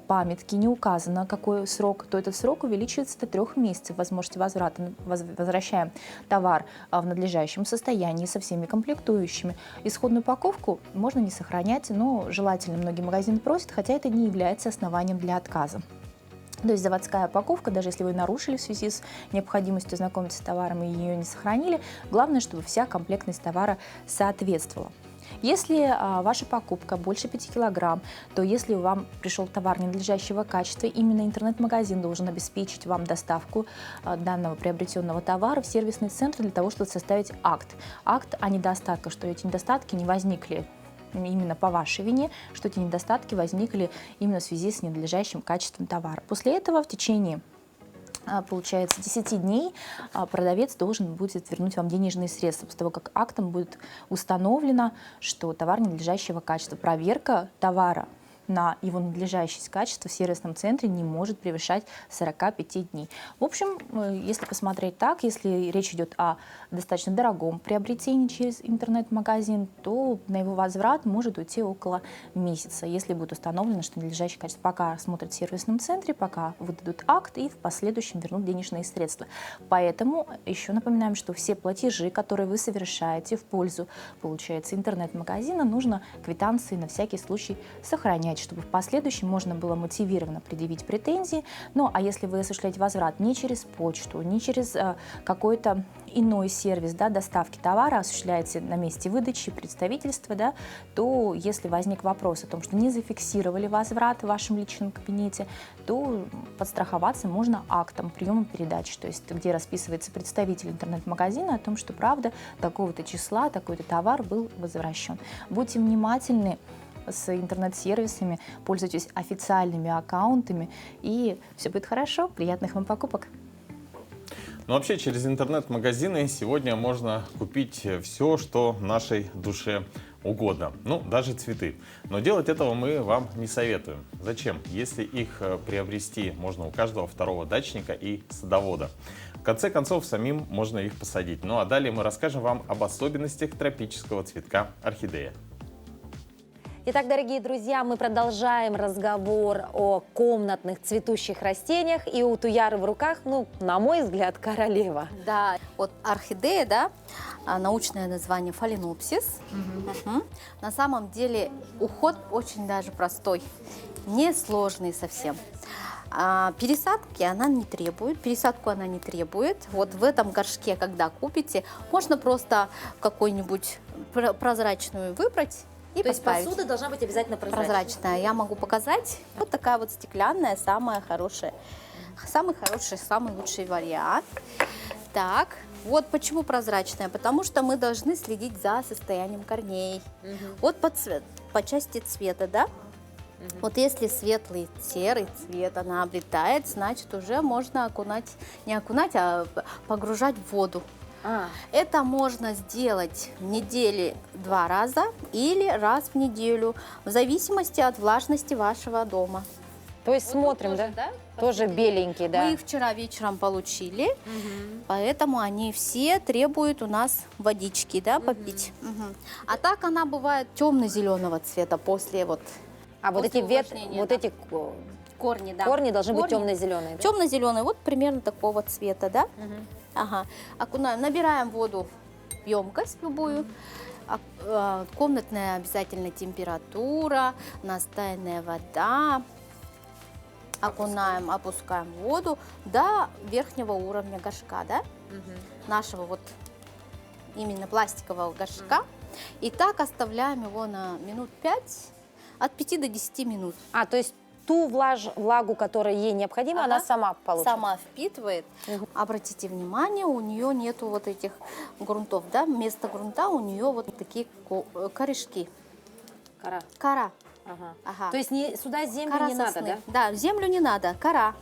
памятке не указано, какой срок, то этот срок увеличивается до 3 месяцев возможности возврата. Возвращаем товар в надлежащем состоянии со всеми комплектующими. Исходную упаковку можно не сохранять, но желательно многие магазины просят, хотя это не является основанием для отказа. То есть заводская упаковка, даже если вы нарушили в связи с необходимостью знакомиться с товаром и ее не сохранили, главное, чтобы вся комплектность товара соответствовала. Если ваша покупка больше 5 килограмм, то если вам пришел товар ненадлежащего качества, именно интернет-магазин должен обеспечить вам доставку данного приобретенного товара в сервисный центр для того, чтобы составить акт. Акт о недостатках, что эти недостатки не возникли именно по вашей вине, что эти недостатки возникли именно в связи с ненадлежащим качеством товара. После этого в течение, получается, 10 дней продавец должен будет вернуть вам денежные средства, после того, как актом будет установлено, что товар ненадлежащего качества. Проверка товара на его надлежащее качество в сервисном центре не может превышать 45 дней. В общем, если посмотреть так, если речь идет о достаточно дорогом приобретении через интернет-магазин, то на его возврат может уйти около месяца, если будет установлено, что надлежащее качество. Пока смотрят в сервисном центре, пока выдадут акт и в последующем вернут денежные средства. Поэтому еще напоминаем, что все платежи, которые вы совершаете в пользу, получается, интернет-магазина, нужно квитанции на всякий случай сохранять, чтобы в последующем можно было мотивированно предъявить претензии. Ну, а если вы осуществляете возврат не через почту, не через какой-то иной сервис, да, доставки товара, осуществляете на месте выдачи, представительства, да, то если возник вопрос о том, что не зафиксировали возврат в вашем личном кабинете, то подстраховаться можно актом приема передачи, то есть где расписывается представитель интернет-магазина о том, что правда такого-то числа такой-то товар был возвращен. Будьте внимательны с интернет-сервисами, пользуйтесь официальными аккаунтами, и все будет хорошо. Приятных вам покупок! Но вообще через интернет-магазины сегодня можно купить все, что нашей душе угодно. Ну, даже цветы. Но делать этого мы вам не советуем. Зачем? Если их приобрести можно у каждого второго дачника и садовода. В конце концов, самим можно их посадить. Ну а далее мы расскажем вам об особенностях тропического цветка орхидея. Итак, дорогие друзья, мы продолжаем разговор о комнатных цветущих растениях. И у Туяры в руках, ну, на мой взгляд, королева. Да, вот орхидея, да, научное название фаленопсис. На самом деле уход очень даже простой, несложный совсем. Пересадку она не требует. Вот в этом горшке, когда купите, можно просто какую-нибудь прозрачную выбрать и То есть поставить. посуда должна быть обязательно прозрачная. Я могу показать. Вот такая вот стеклянная, самая хорошая. Самый хороший, самый лучший вариант. Так, вот почему прозрачная. Потому что мы должны следить за состоянием корней. Вот по части цвета, да? Вот если светлый серый цвет она обретает, значит уже можно не окунать, а погружать в воду. Это можно сделать в неделе 2 раза или раз в неделю, в зависимости от влажности вашего дома. То есть смотрим, тоже, да? Тоже беленький, да? Мы их вчера вечером получили, поэтому они все требуют у нас водички, да, попить. А так она бывает темно-зеленого цвета после вот. А вот эти эти корни, да. Корни должны быть темно-зеленые. Да? Темно-зеленые, вот примерно такого цвета, да? Ага. Окунаем, набираем воду в емкость любую. Комнатная обязательно температура, настойная вода. Окунаем, опускаем воду до верхнего уровня горшка, да? Нашего вот именно пластикового горшка. И так оставляем его на минут 5, от 5 до 10 минут. То есть ту влагу, которая ей необходима, она сама получит? Сама впитывает. Обратите внимание, у нее нету вот этих грунтов, да? Вместо грунта у нее вот такие корешки. Кора. Ага. То есть сюда землю не надо, да? Да, землю не надо, кора.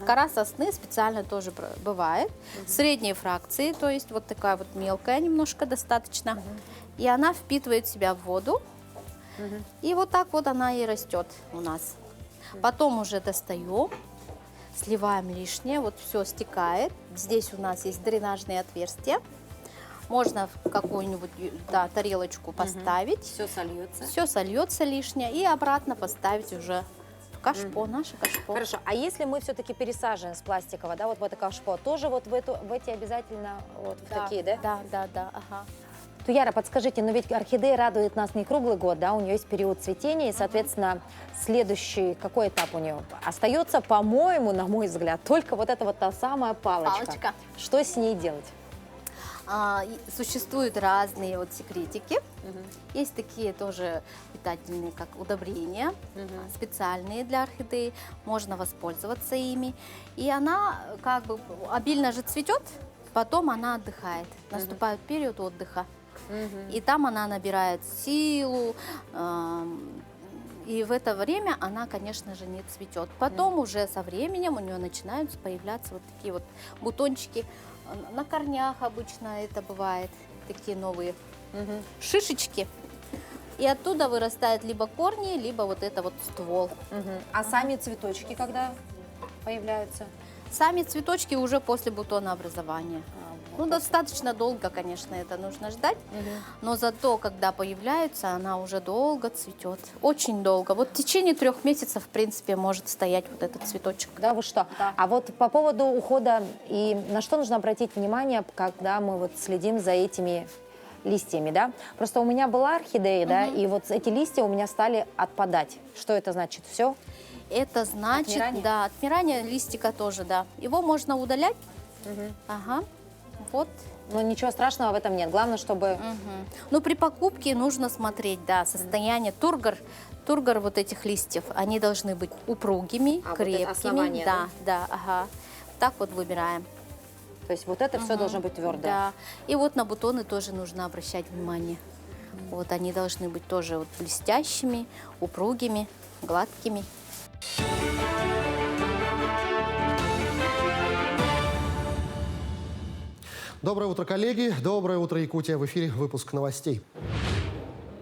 Кора сосны специально тоже бывает. Средней фракции, то есть вот такая вот мелкая немножко достаточно. И она впитывает в себя воду. И вот так вот она и растет у нас. Потом уже достаем, сливаем лишнее, вот все стекает. Здесь у нас есть дренажные отверстия. Можно в какую-нибудь тарелочку поставить. Все сольется. Все сольется лишнее. И обратно поставить уже в кашпо, наше кашпо. Хорошо, а если мы все-таки пересаживаем с пластикового, да, вот в это кашпо, тоже вот в эти обязательно вот в такие, да? Да, ага. Туяра, подскажите, но ведь орхидея радует нас не круглый год, да, у нее есть период цветения, и, соответственно, следующий, какой этап у нее? Остается, по-моему, на мой взгляд, только вот эта вот та самая палочка. Что с ней делать? Существуют разные вот секретики. Есть такие тоже питательные, как удобрения, специальные для орхидеи. Можно воспользоваться ими. И она как бы обильно же цветет, потом она отдыхает. Наступает период отдыха. И там она набирает силу. И в это время она, конечно же, не цветет. Потом уже со временем у нее начинают появляться вот такие вот бутончики. На корнях обычно это бывает, такие новые шишечки. И оттуда вырастают либо корни, либо вот это вот ствол. А сами цветочки когда появляются? Сами цветочки уже после бутонообразования. Ну, достаточно долго, конечно, это нужно ждать. Но зато, когда появляются, она уже долго цветет. Очень долго. Вот в течение 3 месяцев, в принципе, может стоять вот этот цветочек. Да, вы что? Да. А вот по поводу ухода, и на что нужно обратить внимание, когда мы вот следим за этими листьями, да? Просто у меня была орхидея, да, и вот эти листья у меня стали отпадать. Что это значит? Все? Это значит, отмирание? Да, отмирание листика тоже, да. Его можно удалять. Ага. Вот. Но ничего страшного в этом нет. Главное, чтобы... Ну, при покупке нужно смотреть, да, состояние тургор вот этих листьев. Они должны быть упругими, крепкими. Вот да, ага. Так вот выбираем. То есть вот это все должно быть твердое. Да. И вот на бутоны тоже нужно обращать внимание. Вот они должны быть тоже вот блестящими, упругими, гладкими. Доброе утро, коллеги. Доброе утро, Якутия. В эфире выпуск новостей.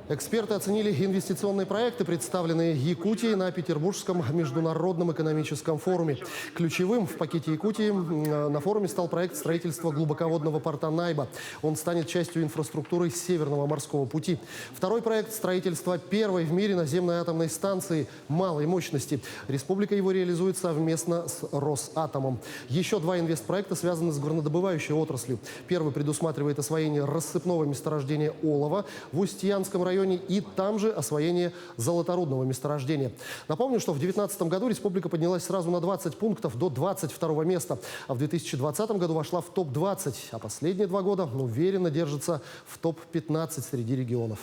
Эксперты оценили инвестиционные проекты, представленные Якутией на Петербургском международном экономическом форуме. Ключевым в пакете Якутии на форуме стал проект строительства глубоководного порта Найба. Он станет частью инфраструктуры Северного морского пути. Второй проект – строительства первой в мире наземной атомной станции малой мощности. Республика его реализует совместно с Росатомом. Еще 2 инвестпроекта связаны с горнодобывающей отраслью. Первый предусматривает освоение рассыпного месторождения олова в Устьянском районе. районе и там же освоение золоторудного месторождения. Напомню, что в 2019 году республика поднялась сразу на 20 пунктов до 22 места, а в 2020 году вошла в топ-20, а последние 2 года уверенно держится в топ-15 среди регионов.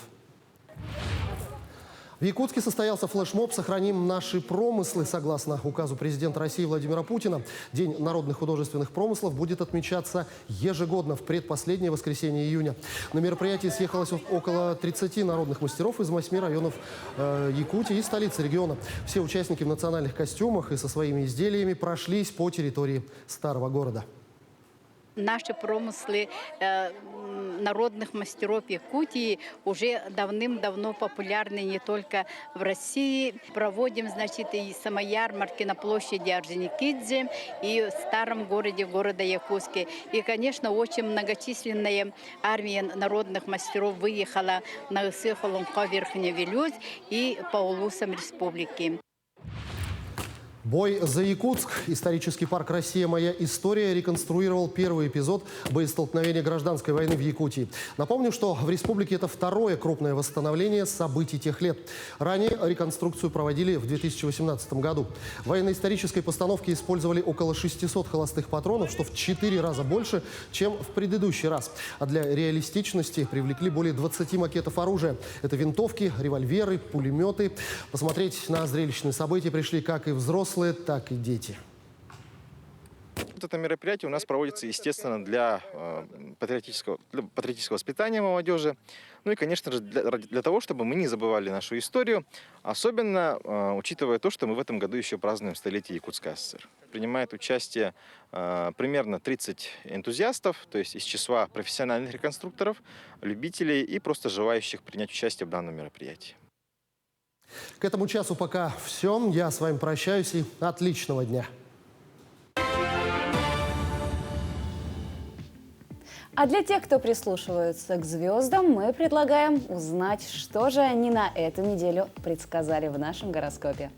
В Якутске состоялся флешмоб «Сохраним наши промыслы». Согласно указу президента России Владимира Путина, День народных художественных промыслов будет отмечаться ежегодно в предпоследнее воскресенье июня. На мероприятии съехалось около 30 народных мастеров из 8 районов Якутии и столицы региона. Все участники в национальных костюмах и со своими изделиями прошлись по территории старого города. Наши промыслы народных мастеров Якутии уже давным-давно популярны не только в России. Проводим, значит, и самоярмарки на площади Орджоникидзе, и в старом городе, города Якутске. И, конечно, очень многочисленная армия народных мастеров выехала на Иссы-Холонко, Верхний Вилюз и по улусам республики. Бой за Якутск. Исторический парк «Россия. Моя история» реконструировал первый эпизод боестолкновения гражданской войны в Якутии. Напомню, что в республике это второе крупное восстановление событий тех лет. Ранее реконструкцию проводили в 2018 году. В военно-исторической постановке использовали около 600 холостых патронов, что в 4 раза больше, чем в предыдущий раз. А для реалистичности привлекли более 20 макетов оружия. Это винтовки, револьверы, пулеметы. Посмотреть на зрелищные события пришли как и взрослые, так и дети. Вот это мероприятие у нас проводится, естественно, для патриотического воспитания молодежи. Ну и, конечно же, для того, чтобы мы не забывали нашу историю, особенно учитывая то, что мы в этом году еще празднуем столетие Якутской ССР. Принимает участие примерно 30 энтузиастов, то есть из числа профессиональных реконструкторов, любителей и просто желающих принять участие в данном мероприятии. К этому часу пока все. Я с вами прощаюсь и отличного дня. А для тех, кто прислушивается к звездам, мы предлагаем узнать, что же они на эту неделю предсказали в нашем гороскопе.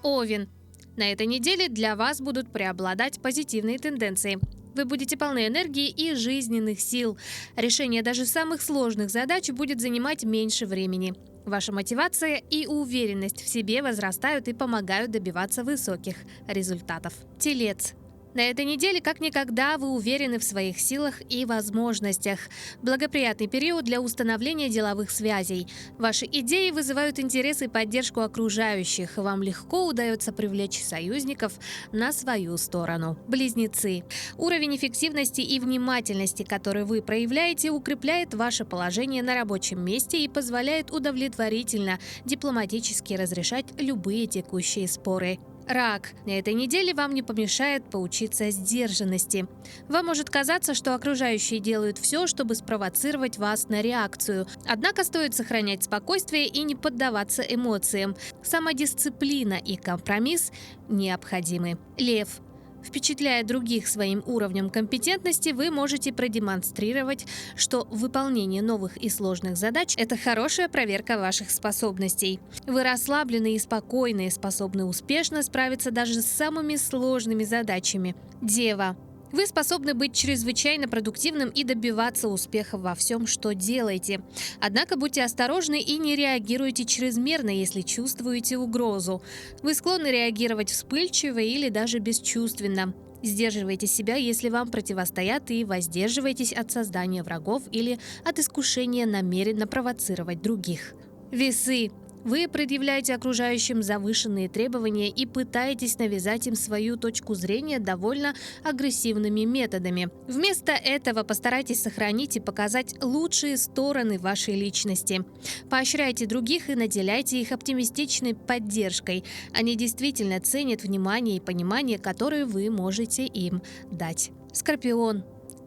Овен. На этой неделе для вас будут преобладать позитивные тенденции. Вы будете полны энергии и жизненных сил. Решение даже самых сложных задач будет занимать меньше времени. Ваша мотивация и уверенность в себе возрастают и помогают добиваться высоких результатов. Телец. На этой неделе как никогда вы уверены в своих силах и возможностях. Благоприятный период для установления деловых связей. Ваши идеи вызывают интерес и поддержку окружающих. Вам легко удается привлечь союзников на свою сторону. Близнецы. Уровень эффективности и внимательности, который вы проявляете, укрепляет ваше положение на рабочем месте и позволяет удовлетворительно, дипломатически разрешать любые текущие споры. Рак. На этой неделе вам не помешает поучиться сдержанности. Вам может казаться, что окружающие делают все, чтобы спровоцировать вас на реакцию. Однако стоит сохранять спокойствие и не поддаваться эмоциям. Самодисциплина и компромисс необходимы. Лев. Впечатляя других своим уровнем компетентности, вы можете продемонстрировать, что выполнение новых и сложных задач – это хорошая проверка ваших способностей. Вы расслаблены и спокойны, способны успешно справиться даже с самыми сложными задачами. Дева. Вы способны быть чрезвычайно продуктивным и добиваться успеха во всем, что делаете. Однако будьте осторожны и не реагируйте чрезмерно, если чувствуете угрозу. Вы склонны реагировать вспыльчиво или даже бесчувственно. Сдерживайте себя, если вам противостоят, и воздерживайтесь от создания врагов или от искушения намеренно провоцировать других. Весы. Вы предъявляете окружающим завышенные требования и пытаетесь навязать им свою точку зрения довольно агрессивными методами. Вместо этого постарайтесь сохранить и показать лучшие стороны вашей личности. Поощряйте других и наделяйте их оптимистичной поддержкой. Они действительно ценят внимание и понимание, которое вы можете им дать. Скорпион.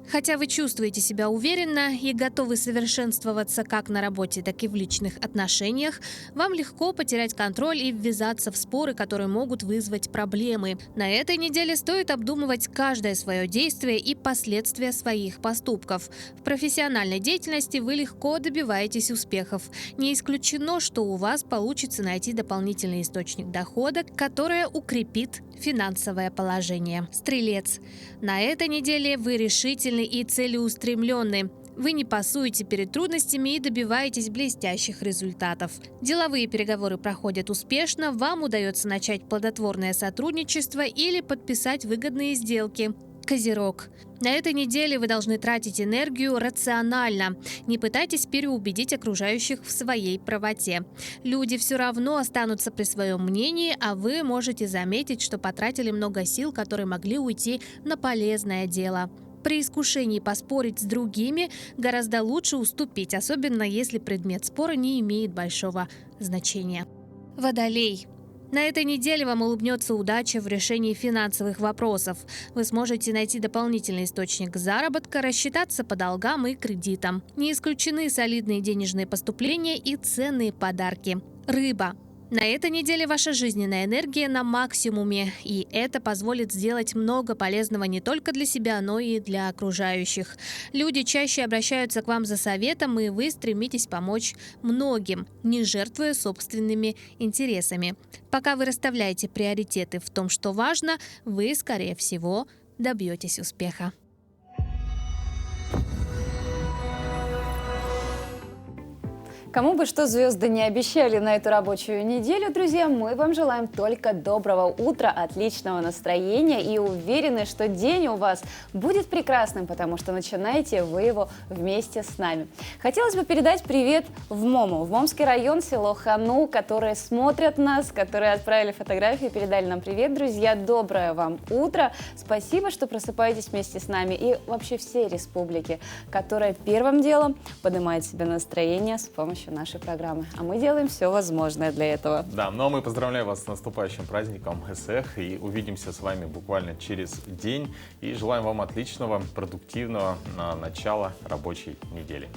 Хотя вы чувствуете себя уверенно и готовы совершенствоваться как на работе, так и в личных отношениях, вам легко потерять контроль и ввязаться в споры, которые могут вызвать проблемы. На этой неделе стоит обдумывать каждое свое действие и последствия своих поступков. В профессиональной деятельности вы легко добиваетесь успехов. Не исключено, что у вас получится найти дополнительный источник дохода, который укрепит финансовое положение. Стрелец. На этой неделе вы решительны и целеустремленны. Вы не пасуете перед трудностями и добиваетесь блестящих результатов. Деловые переговоры проходят успешно, вам удается начать плодотворное сотрудничество или подписать выгодные сделки. Козерог. На этой неделе вы должны тратить энергию рационально. Не пытайтесь переубедить окружающих в своей правоте. Люди все равно останутся при своем мнении, а вы можете заметить, что потратили много сил, которые могли уйти на полезное дело. При искушении поспорить с другими гораздо лучше уступить, особенно если предмет спора не имеет большого значения. Водолей. На этой неделе вам улыбнется удача в решении финансовых вопросов. Вы сможете найти дополнительный источник заработка, рассчитаться по долгам и кредитам. Не исключены солидные денежные поступления и ценные подарки. Рыба. На этой неделе ваша жизненная энергия на максимуме, и это позволит сделать много полезного не только для себя, но и для окружающих. Люди чаще обращаются к вам за советом, и вы стремитесь помочь многим, не жертвуя собственными интересами. Пока вы расставляете приоритеты в том, что важно, вы, скорее всего, добьетесь успеха. Кому бы что звезды не обещали на эту рабочую неделю, друзья, мы вам желаем только доброго утра, отличного настроения и уверены, что день у вас будет прекрасным, потому что начинаете вы его вместе с нами. Хотелось бы передать привет в Мому, в Момский район, село Хану, которые смотрят нас, которые отправили фотографии, передали нам привет, друзья. Доброе вам утро. Спасибо, что просыпаетесь вместе с нами и вообще всей республики, которая первым делом поднимает себе настроение с помощью нашей программы. А мы делаем все возможное для этого. Да, ну а мы поздравляем вас с наступающим праздником ЭСЭХ и увидимся с вами буквально через день. И желаем вам отличного, продуктивного начала рабочей недели.